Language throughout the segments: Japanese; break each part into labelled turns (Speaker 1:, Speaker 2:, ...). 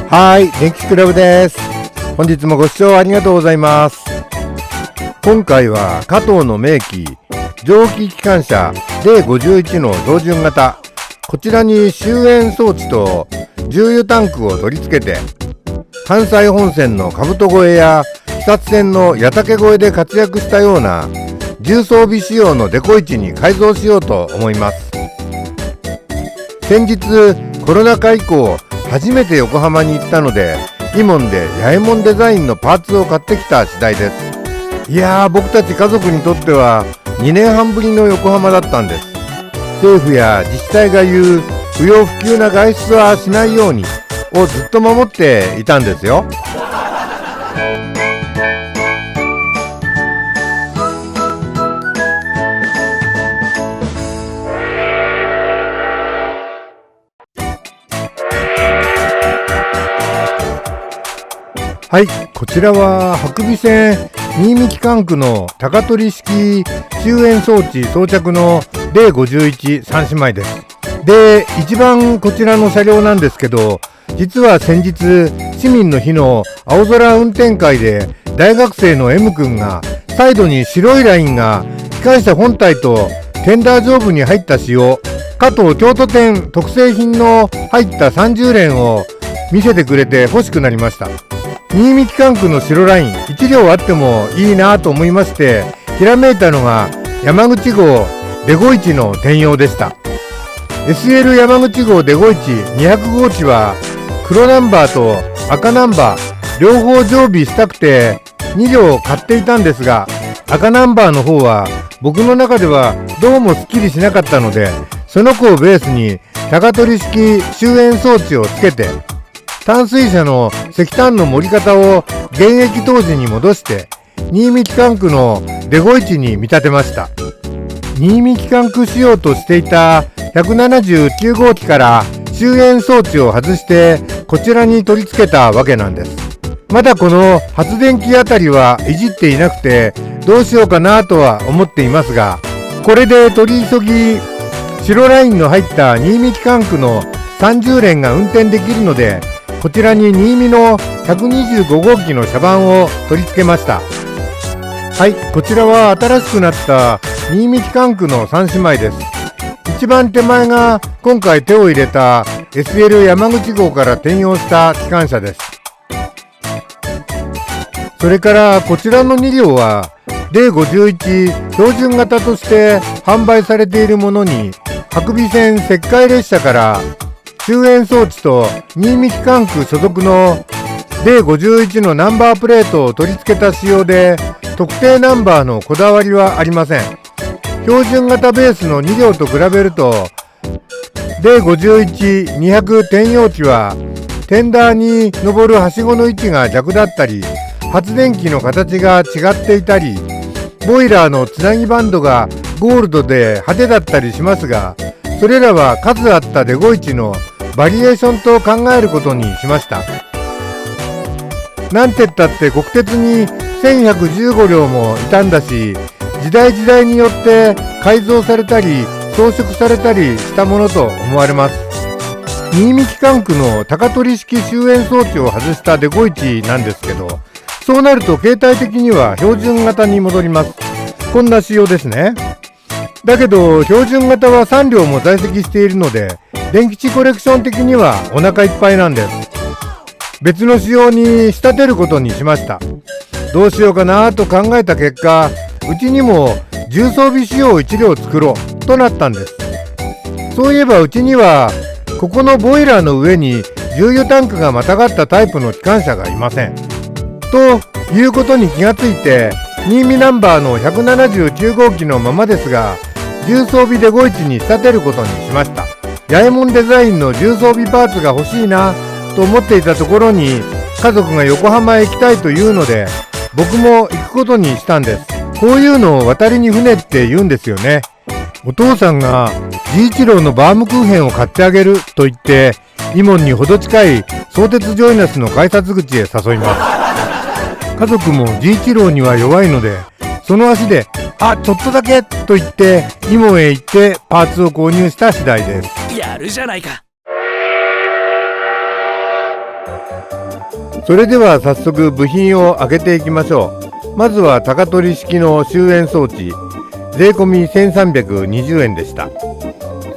Speaker 1: はい、電気クラブです。本日もご視聴ありがとうございます。今回は加藤の名機蒸気機関車 D51 の標準型、こちらに終煙装置と重油タンクを取り付けて、関西本線の兜越えや肥薩線の矢竹越えで活躍したような重装備仕様のデコイチに改造しようと思います。先日コロナ禍以降初めて横浜に行ったので、イモンで八右衛門デザインのパーツを買ってきた次第です。いやー、僕たち家族にとっては2年半ぶりの横浜だったんです。政府や自治体が言う不要不急な外出はしないようにをずっと守っていたんですよ。はい、こちらは白尾線新見機関区の高取式終煙装置装着の D51 三姉妹です。で、一番こちらの車両なんですけど、実は先日市民の日の青空運転会で大学生の M 君がサイドに白いラインが機関車本体とテンダー上部に入った仕様、加藤京都店特製品の入った30連を見せてくれて欲しくなりました。新見機関区の白ライン1両あってもいいなと思いまして、ひらめいたのが山口号デゴイチの転用でした。 SL 山口号デゴイチ200号機は黒ナンバーと赤ナンバー両方常備したくて2両買っていたんですが、赤ナンバーの方は僕の中ではどうもすっきりしなかったので、その子をベースに高取式終煙装置をつけて、淡水車の石炭の盛り方を現役当時に戻して新見機関区のデゴイチに見立てました。新見機関区仕様としていた179号機から終煙装置を外してこちらに取り付けたわけなんです。まだこの発電機あたりはいじっていなくてどうしようかなとは思っていますが、これで取り急ぎ白ラインの入った新見機関区の30連が運転できるので、こちらに新見の125号機の車番を取り付けました。はい、こちらは新しくなった新見機関区の3姉妹です。一番手前が今回手を入れた SL 山口号から転用した機関車です。それからこちらの2両は D51 標準型として販売されているものに、白尾線石灰列車から終煙装置と新見機関区所属の D51 のナンバープレートを取り付けた仕様で、特定ナンバーのこだわりはありません。標準型ベースの2両と比べると D51-200 転用機はテンダーに上るはしごの位置が逆だったり、発電機の形が違っていたり、ボイラーのつなぎバンドがゴールドで派手だったりしますが、それらは数あったデゴイチのバリエーションと考えることにしました。なんてったって国鉄に1115両もいたんだし、時代時代によって改造されたり装飾されたりしたものと思われます。新見機関区の高取式終煙装置を外したデゴイチなんですけど、そうなると形態的には標準型に戻ります。こんな仕様ですね。だけど標準型は3両も在籍しているので、電気地コレクション的にはお腹いっぱいなんです。別の仕様に仕立てることにしました。どうしようかなと考えた結果、うちにも重装備仕様1両作ろうとなったんです。そういえばうちにはここのボイラーの上に重油タンクがまたがったタイプの機関車がいません。ということに気がついて、新見ナンバーの179号機のままですが重装備デゴイチに仕立てることにしました。八右衛門デザインの重装備パーツが欲しいなと思っていたところに、家族が横浜へ行きたいというので僕も行くことにしたんです。こういうのを渡りに船って言うんですよね。お父さんが治一郎のバームクーヘンを買ってあげると言ってイモンにほど近い相鉄ジョイナスの改札口へ誘います。家族も治一郎には弱いので、その足でちょっとだけと言ってイモンへ行ってパーツを購入した次第です。
Speaker 2: やるじゃないか。
Speaker 1: それでは早速部品を開けていきましょう。まずは高取式の終煙装置、税込み1320円でした。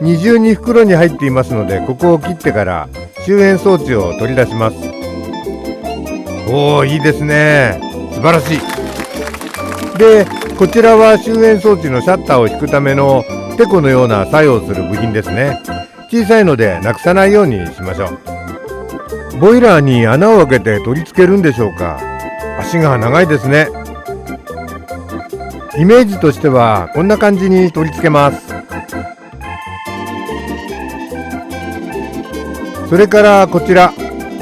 Speaker 1: 二重に袋に入っていますので、ここを切ってから終煙装置を取り出します。おー、いいですね。素晴らしい。で、こちらは終煙装置のシャッターを引くためのテコのような作用する部品ですね。小さいのでなくさないようにしましょう。ボイラーに穴を開けて取り付けるんでしょうか。足が長いですね。イメージとしてはこんな感じに取り付けます。それからこちら、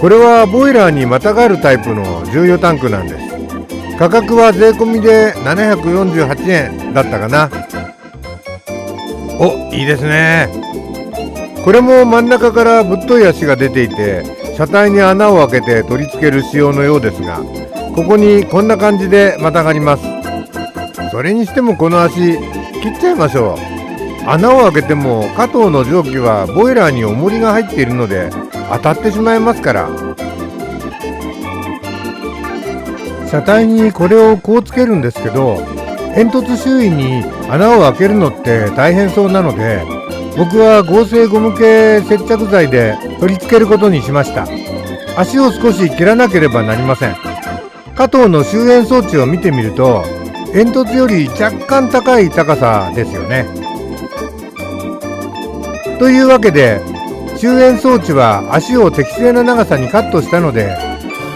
Speaker 1: これはボイラーにまたがるタイプの重油タンクなんです。価格は税込みで748円だったかな。お、いいですね。これも真ん中からぶっとい足が出ていて、車体に穴を開けて取り付ける仕様のようですが、ここにこんな感じでまたがります。それにしてもこの足切っちゃいましょう。穴を開けても加藤の蒸気はボイラーに重りが入っているので当たってしまいますから。車体にこれをこうつけるんですけど、煙突周囲に穴を開けるのって大変そうなので、僕は合成ゴム系接着剤で取り付けることにしました。足を少し切らなければなりません。加藤の終煙装置を見てみると、煙突より若干高い高さですよね。というわけで、終煙装置は足を適正な長さにカットしたので、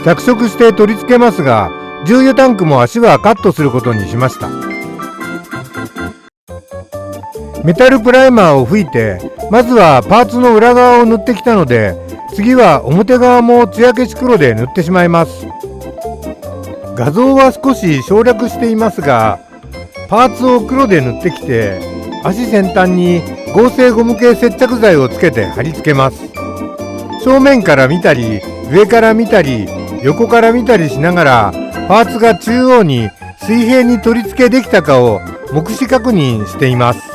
Speaker 1: 着色して取り付けますが、重油タンクも足はカットすることにしました。メタルプライマーを吹いて、まずはパーツの裏側を塗ってきたので、次は表側も艶消し黒で塗ってしまいます。画像は少し省略していますが、パーツを黒で塗ってきて、足先端に合成ゴム系接着剤をつけて貼り付けます。正面から見たり、上から見たり、横から見たりしながら、パーツが中央に水平に取り付けできたかを目視確認しています。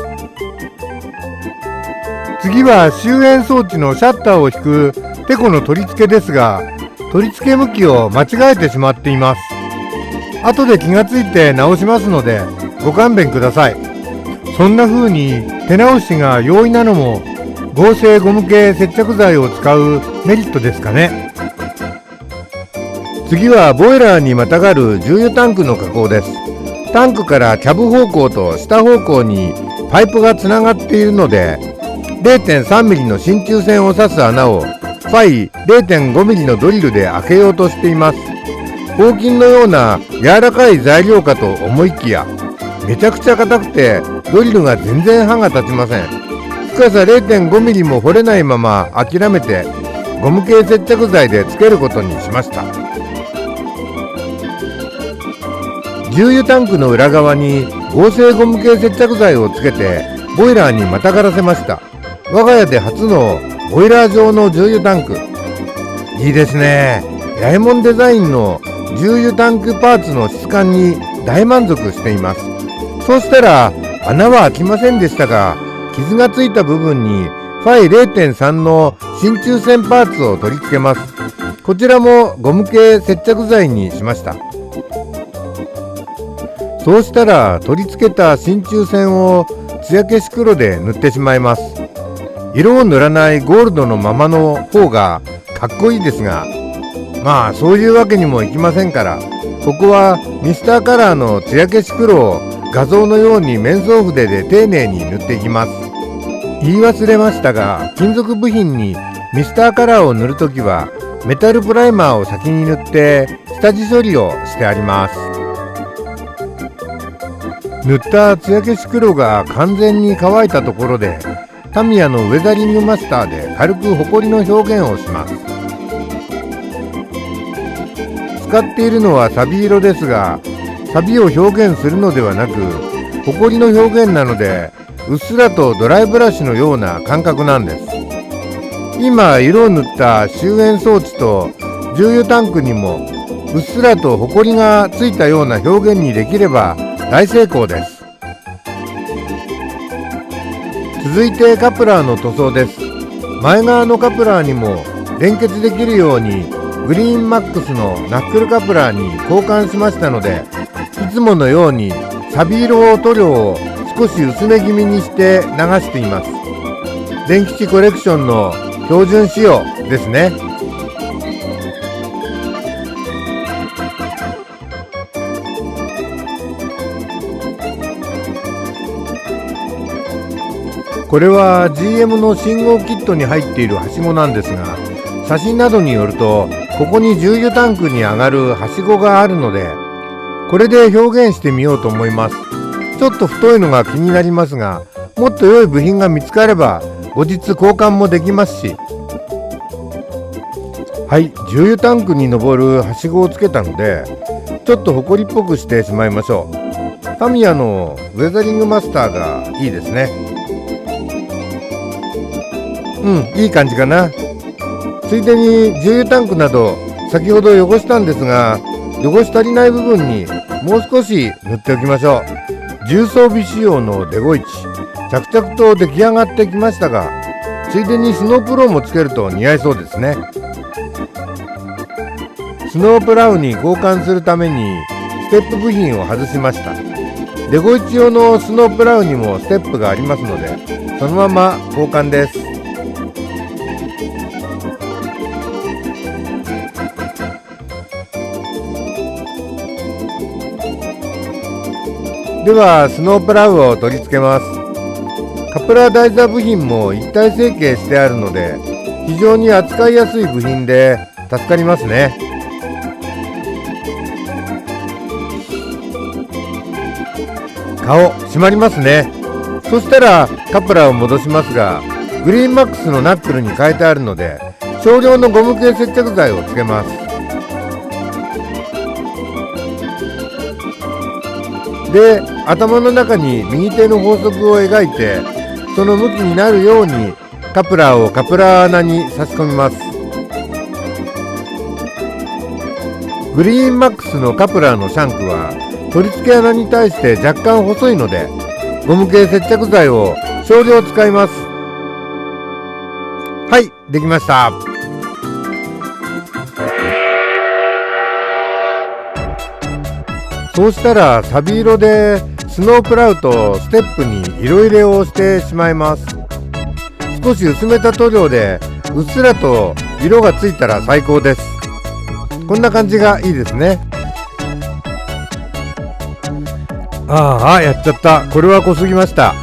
Speaker 1: 次は終煙装置のシャッターを引くテコの取り付けですが、取り付け向きを間違えてしまっています。後で気がついて直しますのでご勘弁ください。そんな風に手直しが容易なのも合成ゴム系接着剤を使うメリットですかね。次はボイラーにまたがる重油タンクの加工です。タンクからキャブ方向と下方向にパイプがつながっているので、0.3 ミリの真鍮線を刺す穴をファイ 0.5 ミリのドリルで開けようとしています。合金のような柔らかい材料かと思いきや、めちゃくちゃ硬くてドリルが全然刃が立ちません。深さ 0.5 ミリも掘れないまま諦めてゴム系接着剤でつけることにしました。重油タンクの裏側に合成ゴム系接着剤をつけてボイラーにまたがらせました。我が家で初のボイラー状の重油タンク。いいですね。八重衛門デザインの重油タンクパーツの質感に大満足しています。そうしたら穴は開きませんでしたが、傷がついた部分にファイ 0.3 の真鍮線パーツを取り付けます。こちらもゴム系接着剤にしました。そうしたら取り付けた真鍮線を艶消し黒で塗ってしまいます。色を塗らないゴールドのままの方がかっこいいですが、まあそういうわけにもいきませんから、ここはミスターカラーの艶消し黒を画像のように面相筆で丁寧に塗っていきます。言い忘れましたが、金属部品にミスターカラーを塗るときはメタルプライマーを先に塗って下地処理をしてあります。塗った艶消し黒が完全に乾いたところで、タミヤのウェザリングマスターで軽くホコリの表現をします。使っているのはサビ色ですが、サビを表現するのではなくホコリの表現なので、うっすらとドライブラシのような感覚なんです。今色を塗った終煙装置と重油タンクにもうっすらとホコリがついたような表現にできれば大成功です。続いてカプラーの塗装です。前側のカプラーにも連結できるようにグリーンマックスのナックルカプラーに交換しましたので、いつものようにサビ色塗料を少し薄め気味にして流しています。電吉コレクションの標準仕様ですね。これは GM の信号キットに入っているはしごなんですが、写真などによるとここに重油タンクに上がるはしごがあるので、これで表現してみようと思います。ちょっと太いのが気になりますが、もっと良い部品が見つかれば後日交換もできますし。はい、重油タンクに登るはしごをつけたので、ちょっとホコリっぽくしてしまいましょう。タミヤのウェザリングマスターがいいですね。いい感じかな。ついでに重油タンクなど先ほど汚したんですが、汚し足りない部分にもう少し塗っておきましょう。重装備仕様のデゴイチ、着々と出来上がってきましたが、ついでにスノープローもつけると似合いそうですね。スノープラウに交換するためにステップ部品を外しました。デゴイチ用のスノープラウにもステップがありますので、そのまま交換です。ではスノープラウを取り付けます。カプラー台座部品も一体成形してあるので、非常に扱いやすい部品で助かりますね。顔締まりますね。そしたらカプラーを戻しますが、グリーンマックスのナックルに変えてあるので、少量のゴム系接着剤をつけます。で、頭の中に右手の法則を描いて、その向きになるようにカプラーをカプラー穴に差し込みます。グリーンマックスのカプラーのシャンクは取り付け穴に対して若干細いので、ゴム系接着剤を少量使います。はい、できました。そうしたらサビ色でスノープラウとステップに色入れをしてしまいます。少し薄めた塗料でうっすらと色がついたら最高です。こんな感じがいいですね。やっちゃった。これは濃すぎました。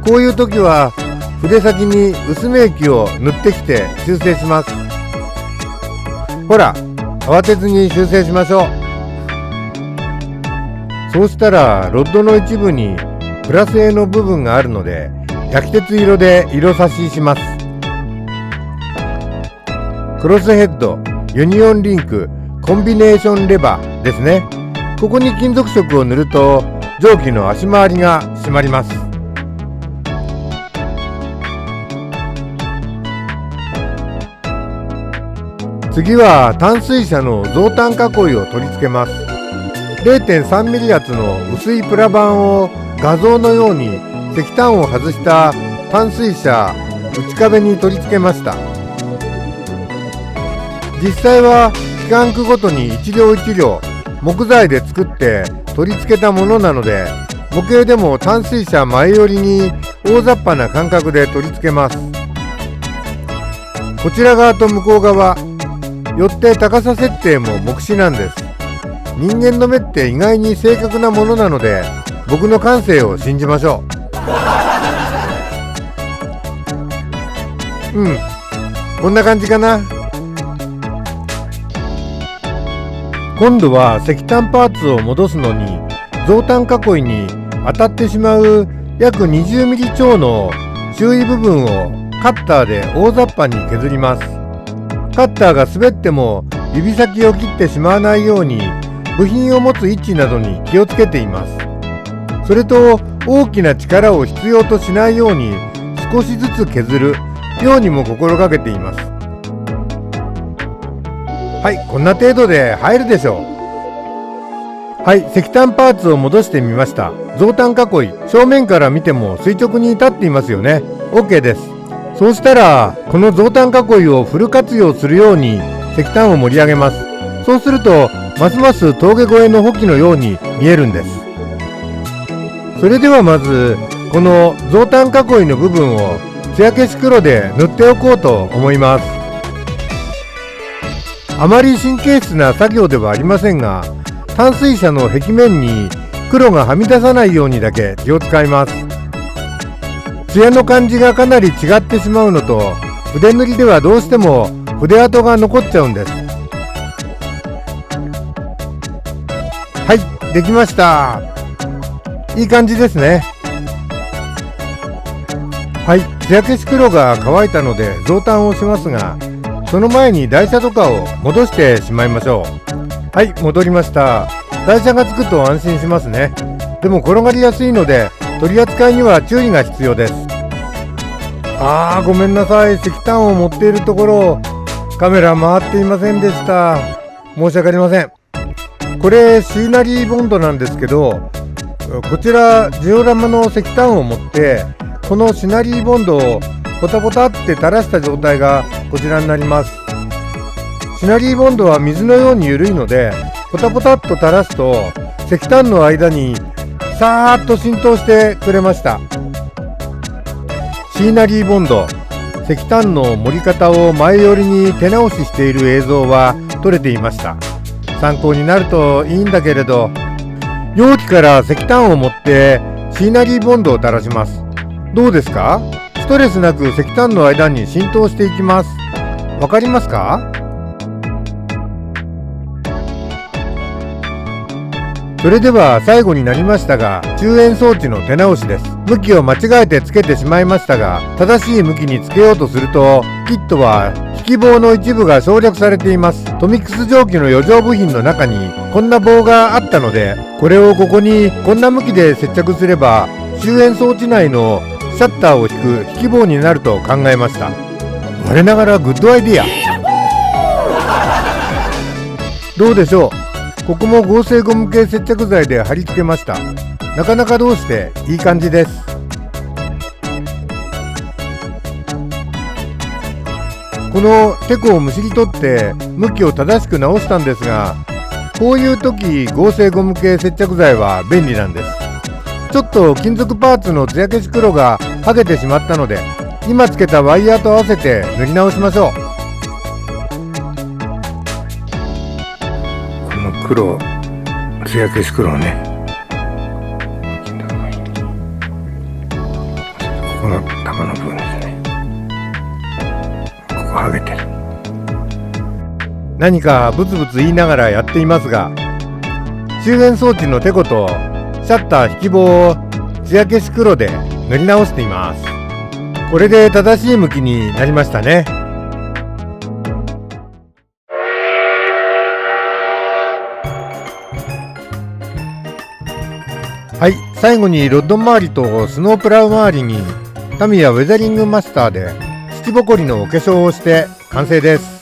Speaker 1: こういう時は筆先に薄め液を塗ってきて修正します。ほら、慌てずに修正しましょう。そうしたらロッドの一部にプラス A の部分があるので、焼き鉄色で色差しします。クロスヘッド、ユニオンリンク、コンビネーションレバーですね。ここに金属色を塗ると蒸気の足回りが締まります。次は淡水車の増炭囲いを取り付けます。0.3 ミリ厚の薄いプラ板を画像のように石炭を外した淡水車内壁に取り付けました。実際は機関区ごとに一両一両木材で作って取り付けたものなので、模型でも淡水車前寄りに大雑把な感覚で取り付けます。こちら側と向こう側、よって高さ設定も目視なんです。人間の目って意外に正確なものなので、僕の感性を信じましょう。こんな感じかな。今度は石炭パーツを戻すのに、増炭囲いに当たってしまう約20ミリ超の周囲部分をカッターで大雑把に削ります。カッターが滑っても指先を切ってしまわないように、部品を持つ位置などに気をつけています。それと大きな力を必要としないように少しずつ削るようにも心がけています。はい、こんな程度で入るでしょう。はい、石炭パーツを戻してみました。増炭囲い、正面から見ても垂直に立っていますよね。 OK です。そうしたらこの増炭囲いをフル活用するように石炭を盛り上げます。そうするとますます峠越えの補給のように見えるんです。それではまずこの増炭囲いの部分を艶消し黒で塗っておこうと思います。あまり神経質な作業ではありませんが、淡水車の壁面に黒がはみ出さないようにだけ気を使います。艶の感じがかなり違ってしまうのと、筆塗りではどうしても筆跡が残っちゃうんです。はい、できました。いい感じですね。はい、艶消し黒が乾いたので増炭をしますが、その前に台車とかを戻してしまいましょう。はい、戻りました。台車がつくと安心しますね。でも転がりやすいので取り扱いには注意が必要です。ごめんなさい。石炭を持っているところカメラ回っていませんでした。申し訳ありません。これシーナリーボンドなんですけど、こちらジオラマの石炭を持ってこのシナリーボンドをポタポタって垂らした状態がこちらになります。シナリーボンドは水のように緩いのでポタポタっと垂らすと石炭の間にさーっと浸透してくれました。シーナリーボンド、石炭の盛り方を前よりに手直ししている映像は撮れていました。参考になるといいんだけれど、容器から石炭を持ってシーナリーボンドを垂らします。どうですか？ストレスなく石炭の間に浸透していきます。わかりますか？それでは最後になりましたが、中煙装置の手直しです。向きを間違えてつけてしまいましたが、正しい向きにつけようとすると、キットは引き棒の一部が省略されています。トミックス蒸気の余剰部品の中にこんな棒があったので、これをここにこんな向きで接着すれば、中煙装置内のシャッターを引く引き棒になると考えました。我ながらグッドアイディア。どうでしょう。ここも合成ゴム系接着剤で貼り付けました。なかなかどうしていい感じです。このテコをむしり取って向きを正しく直したんですが、こういう時合成ゴム系接着剤は便利なんです。ちょっと金属パーツの艶消し黒が剥げてしまったので、今つけたワイヤーと合わせて塗り直しましょう。この黒、艶消し黒ね、ここの玉の部分ですね。ここ剥げてる。何かブツブツ言いながらやっていますが、周辺装置のテコとシャッター引き棒を艶消し黒で塗り直しています。これで正しい向きになりましたね。はい、最後にロッド周りとスノープラウ周りにタミヤウェザリングマスターで土ぼこりのお化粧をして完成です。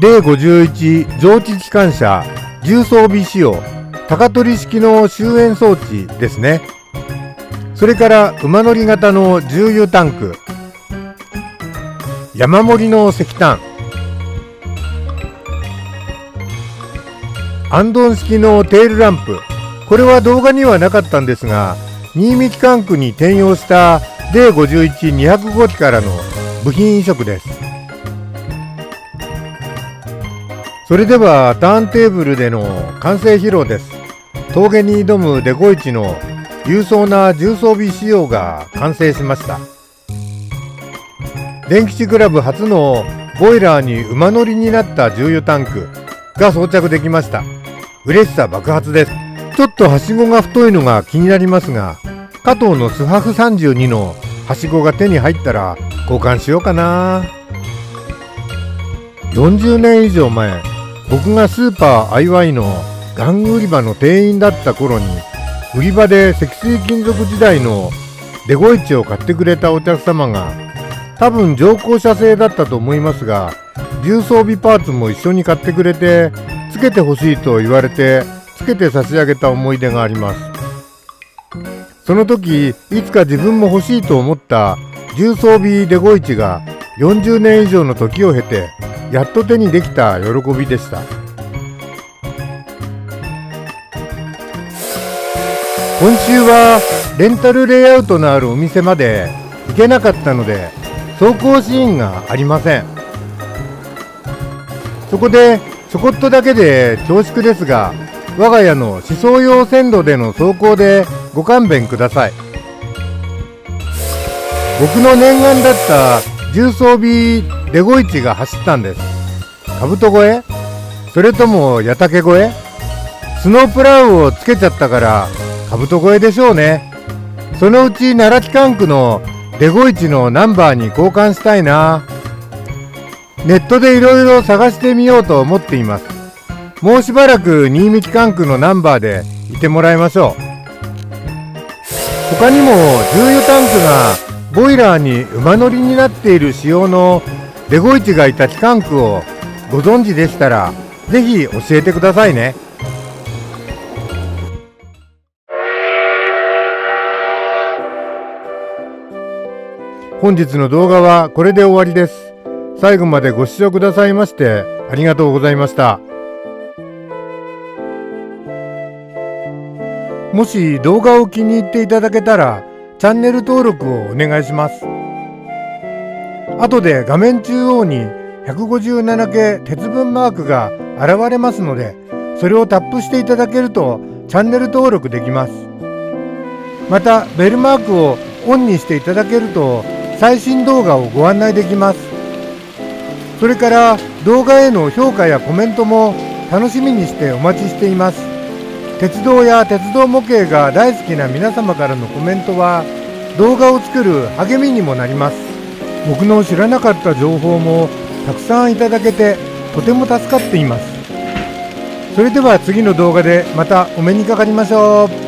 Speaker 1: 例51蒸気機関車重装備仕様高取式の周煙装置ですね。それから馬乗り型の重油タンク、山盛りの石炭、アンドン式のテールランプ、これは動画にはなかったんですが、新見機関区に転用した例51-200号機からの部品移植です。それではターンテーブルでの完成披露です。峠に挑むデコイチの勇壮な重装備仕様が完成しました。電吉クラブ初のボイラーに馬乗りになった重油タンクが装着できました。嬉しさ爆発です。ちょっとはしごが太いのが気になりますが、加藤のスハフ32のはしごが手に入ったら交換しようかな。40年以上前、僕がスーパーアイワイの玩具売り場の店員だった頃に、売り場で積水金属時代のデゴイチを買ってくれたお客様が、多分乗降車製だったと思いますが、重装備パーツも一緒に買ってくれて、つけてほしいと言われてつけて差し上げた思い出があります。その時いつか自分も欲しいと思った重装備デゴイチが40年以上の時を経てやっと手にできた喜びでした。今週はレンタルレイアウトのあるお店まで行けなかったので走行シーンがありません。そこでちょこっとだけで恐縮ですが、我が家の思想用線路での走行でご勘弁ください。僕の念願だった重装備デゴイチが走ったんです。カブト越え、それとも矢竹越え、スノープラウをつけちゃったからカブト越えでしょうね。そのうち奈良機関区のデゴイチのナンバーに交換したいな。ネットでいろいろ探してみようと思っています。もうしばらく新見機関区のナンバーでいてもらいましょう。他にも重油タンクがボイラーに馬乗りになっている仕様のデゴイチがいた機関区をご存知でしたらぜひ教えてくださいね。本日の動画はこれで終わりです。最後までご視聴くださいましてありがとうございました。もし動画を気に入っていただけたらチャンネル登録をお願いします。後で画面中央に157系鉄分マークが現れますので、それをタップしていただけるとチャンネル登録できます。またベルマークをオンにしていただけると最新動画をご案内できます。それから動画への評価やコメントも楽しみにしてお待ちしています。鉄道や鉄道模型が大好きな皆様からのコメントは動画を作る励みにもなります。僕の知らなかった情報もたくさんいただけてとても助かっています。それでは次の動画でまたお目にかかりましょう。